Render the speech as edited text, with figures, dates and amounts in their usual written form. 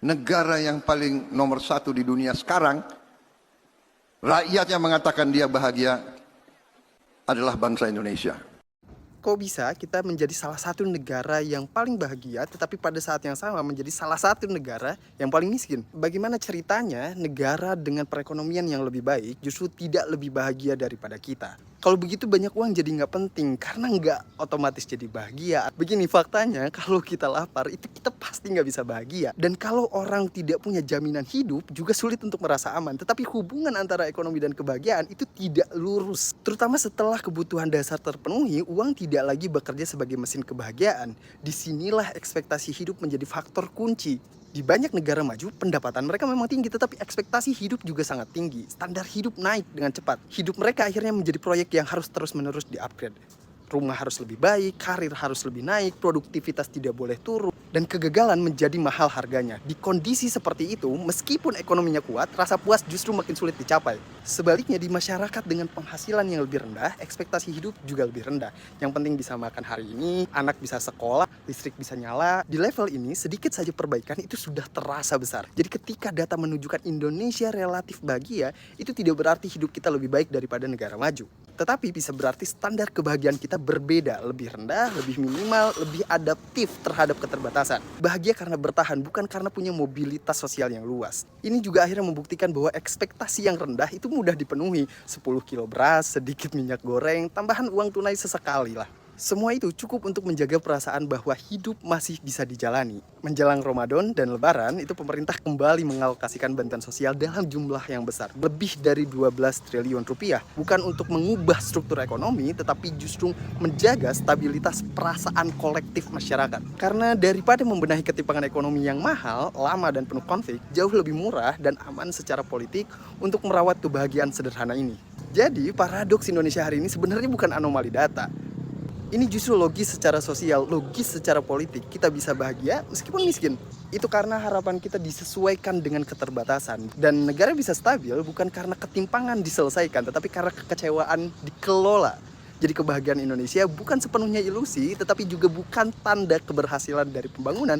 negara yang paling nomor satu di dunia sekarang, rakyatnya mengatakan dia bahagia, adalah bangsa Indonesia. Kok bisa kita menjadi salah satu negara yang paling bahagia, tetapi pada saat yang sama menjadi salah satu negara yang paling miskin? Bagaimana ceritanya negara dengan perekonomian yang lebih baik justru tidak lebih bahagia daripada kita? Kalau begitu banyak uang jadi nggak penting, karena nggak otomatis jadi bahagia. Begini faktanya, kalau kita lapar itu kita pasti nggak bisa bahagia. Dan kalau orang tidak punya jaminan hidup juga sulit untuk merasa aman. Tetapi hubungan antara ekonomi dan kebahagiaan itu tidak lurus. Terutama setelah kebutuhan dasar terpenuhi, uang tidak lagi bekerja sebagai mesin kebahagiaan. Disinilah ekspektasi hidup menjadi faktor kunci. Di banyak negara maju, pendapatan mereka memang tinggi, tetapi ekspektasi hidup juga sangat tinggi. Standar hidup naik dengan cepat. Hidup mereka akhirnya menjadi proyek yang harus terus-menerus di-upgrade. Rumah harus lebih baik, karir harus lebih naik, produktivitas tidak boleh turun, dan kegagalan menjadi mahal harganya. Di kondisi seperti itu, meskipun ekonominya kuat, rasa puas justru makin sulit dicapai. Sebaliknya, di masyarakat dengan penghasilan yang lebih rendah, ekspektasi hidup juga lebih rendah. Yang penting bisa makan hari ini, anak bisa sekolah, listrik bisa nyala. Di level ini, sedikit saja perbaikan itu sudah terasa besar. Jadi ketika data menunjukkan Indonesia relatif bahagia, itu tidak berarti hidup kita lebih baik daripada negara maju. Tetapi bisa berarti standar kebahagiaan kita berbeda, lebih rendah, lebih minimal, lebih adaptif terhadap keterbatasan. Bahagia karena bertahan, bukan karena punya mobilitas sosial yang luas. Ini juga akhirnya membuktikan bahwa ekspektasi yang rendah itu mudah dipenuhi. 10 kilo beras, sedikit minyak goreng, tambahan uang tunai sesekali lah. Semua itu cukup untuk menjaga perasaan bahwa hidup masih bisa dijalani. Menjelang Ramadan dan Lebaran, itu pemerintah kembali mengalokasikan bantuan sosial dalam jumlah yang besar. Lebih dari 12 triliun rupiah. Bukan untuk mengubah struktur ekonomi, tetapi justru menjaga stabilitas perasaan kolektif masyarakat. Karena daripada membenahi ketimpangan ekonomi yang mahal, lama dan penuh konflik, jauh lebih murah dan aman secara politik untuk merawat kebahagiaan sederhana ini. Jadi, paradoks Indonesia hari ini sebenarnya bukan anomali data. Ini justru logis secara sosial, logis secara politik. Kita bisa bahagia meskipun miskin. Itu karena harapan kita disesuaikan dengan keterbatasan. Dan negara bisa stabil bukan karena ketimpangan diselesaikan, tetapi karena kekecewaan dikelola. Jadi kebahagiaan Indonesia bukan sepenuhnya ilusi, tetapi juga bukan tanda keberhasilan dari pembangunan.